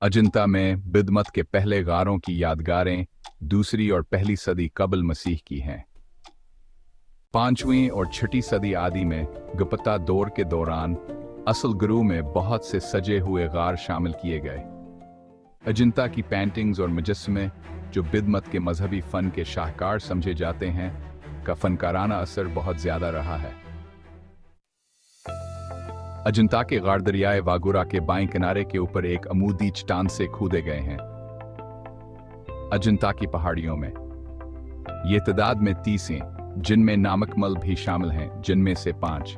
अजंता में बिदमत के पहले गारों की यादगारें दूसरी और पहली सदी कबल मसीह की हैं। 5वीं और 6ठी सदी आदि में गुप्ता दौर के दौरान असल गुरु में बहुत से सजे हुए गार शामिल किए गए। अजंता की पेंटिंग्स और मुजस्समे, जो बिदमत के मजहबी फन के शाहकार समझे जाते हैं, का फनकाराना असर बहुत ज्यादा रहा है। अजंता के गार दरियाए वागुरा के बाएं किनारे के ऊपर एक अमूदी चट्टान से खोदे गए हैं। अजंता की पहाड़ियों में ये तादाद में 30 हैं, जिनमें नामकमल भी शामिल हैं, जिनमें से 5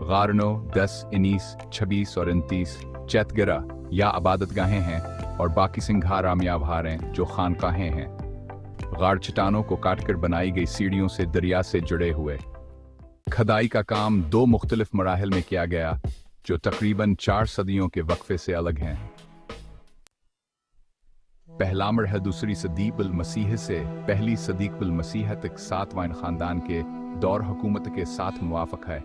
गारनो 10, 19, 26 और 29 चैतगिरा या आबादतगाहें हैं और बाकी सिंघाराम या भारें जो खानकाहें हैं। गार चट्टानों को काटकर बनाई गई सीढ़ियों से दरिया से जुड़े हुए। खदाई का काम 2 मुख्तलिफ मराहिल में किया गया, जो तकरीबन 4 सदियों के वक्फे से अलग हैं। पहला मरहल दूसरी सदी बिल मसीह से पहली सदी बिल मसीह तक सातवां खानदान के दौर हुकूमत के साथ मुवाफक है,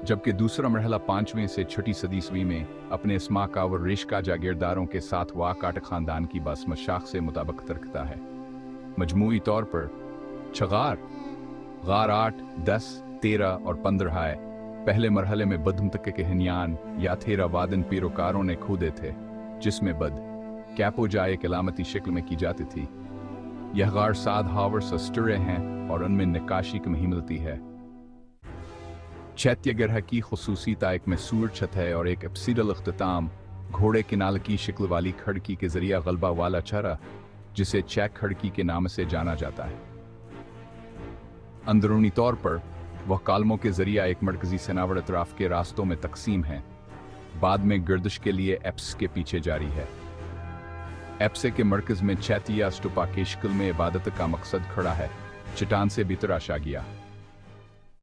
जबकि दूसरा मरहला 5वीं से 6ठी सदी ईस्वी में अपने इस्माका और रिश्का जागीरदारों के साथ वाकाट खानदान की बसमत शाख से मुताबिक रखता है। मजमूई तौर पर छगार गार 8, 10, 13 और 15 है। पहले मरहले में बदम तक के हिनियान या थेरावादन पीरोकारों ने खोदे थे, जिसमें बद कैपो जाए कलामती शक्ल में की जाती थी। यह गार साद हावर सस्टरे हैं और उनमें नक्काशी कहीं मिलती है। चैत्यगरह की खुसूसियत एक मैसूर छत है और एक एप्सिडल अख्ताम घोड़े किनाल की शक्ल वाली खड़की के जरिए गलबा वाला चेहरा, जिसे चैक खड़की के नाम से जाना जाता है। अंदरूनी तौर पर वह कालमों के जरिए एक मरकजी सनावर अतराफ के रास्तों में तकसीम है, बाद में गर्दिश के लिए एप्स के पीछे जारी है। एप्से के मरकज में चैतिया स्टुपा की शक्ल में इबादत का मकसद खड़ा है, चट्टान से भी तराशा गया।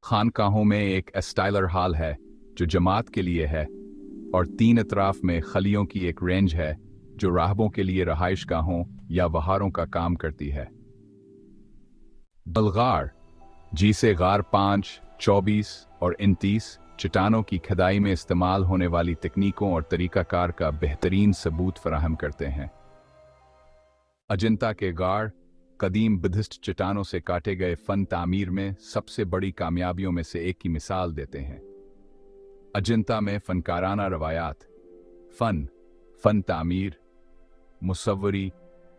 खानकाहों में एक एस्टाइलर हाल है जो जमात के लिए है, और 3 अतराफ में खलियों की एक रेंज है जो राहबों के लिए रहाइश गाहों या वहारों का काम करती है। बलगार, जिसे गार 5, 24 और 29 चट्टानों की खदाई में इस्तेमाल होने वाली तकनीकों और तरीकाकार का बेहतरीन सबूत फराहम करते हैं। अजंता के गार कदीम बुद्धिस्ट चट्टानों से काटे गए फन तामीर में सबसे बड़ी कामयाबियों में से एक की मिसाल देते हैं। अजंता में फनकाराना रवायात, फन तामीर, मुसव्वरी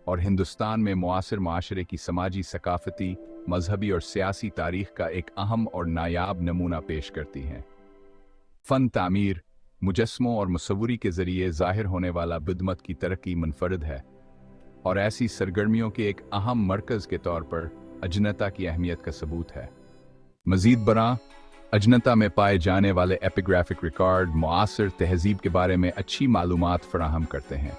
और हिंदुस्तान में मुआसिर माशरे की समाजी, सकाफती, मजहबी और सियासी तारीख का एक अहम और नायाब नमूना पेश करती हैं। फन तामीर मुजस्मों और मुसव्वरी के जरिए जाहिर होने वाला बिदमत की तरक्की मुनफरद है और ऐसी सरगर्मियों के एक अहम मरकज के तौर पर अजनता की अहमियत का सबूत है। मजीद बरां, अजनता में पाए जाने वाले एपिग्राफिक रिकॉर्ड मुआसिर तहजीब के बारे में अच्छी मालूमात फराहम करते हैं।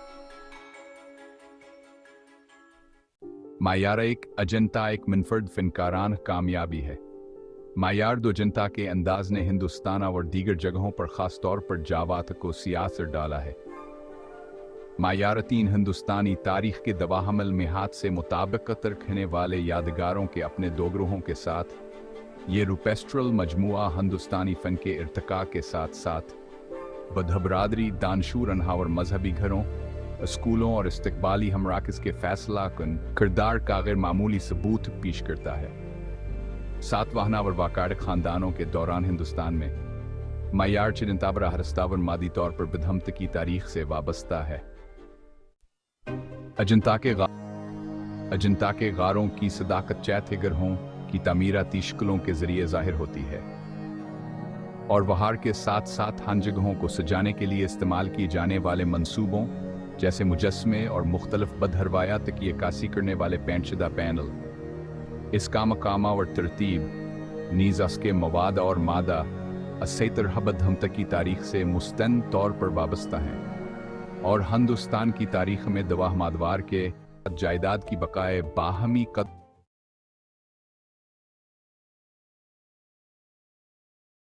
मायार एक अजंता एक मुनफरद फनकारान कामयाबी है। मायार दो अजंता के अंदाज ने हिंदुस्तान और दीगर जगहों पर खास तौर पर जावा तक को सियासत डाला है। मायारतीन हिंदुस्तानी तारीख के दवाहमल में हाथ से मुताबिकत रखने वाले यादगारों के अपने 2 ग्रोहों के साथ ये रूपेस्ट्रल मजमुआ हिंदुस्तानी फन के इर्तिका के साथ साथ बदहबरादरी, दानशूर अनहावर मजहबी घरों, स्कूलों और इस्तकबाली हमराकिस के फैसला कन किरदार का गैर मामूली सबूत पेश करता है। सातवाहना और वाकाड़ खानदानों के दौरान हिंदुस्तान में मायार चिरंताबरा हरस्तावर मादी तौर पर बिधमत की तारीख से वाबस्ता है। अजंता के गारों की सदाकत चैत्य ग्रहों की तामीराती शक्लों के जरिए जाहिर होती है और वहार के साथ साथ हान जगहों को सजाने के लिए इस्तेमाल किए जाने वाले मंसूबों जैसे मुजस्मे और मुख्तलिफ बदहरवायात की अक्कासी करने वाले पेंटशदा पैनल, इसका मकामा और तरतीब नीज़ के मवाद और मादा असैतर हबद की तारीख से मुस्तन तौर पर वाबस्ता हैं और हिंदुस्तान की तारीख में दवाह मादवार के जायदाद की बकाए बाहमी कद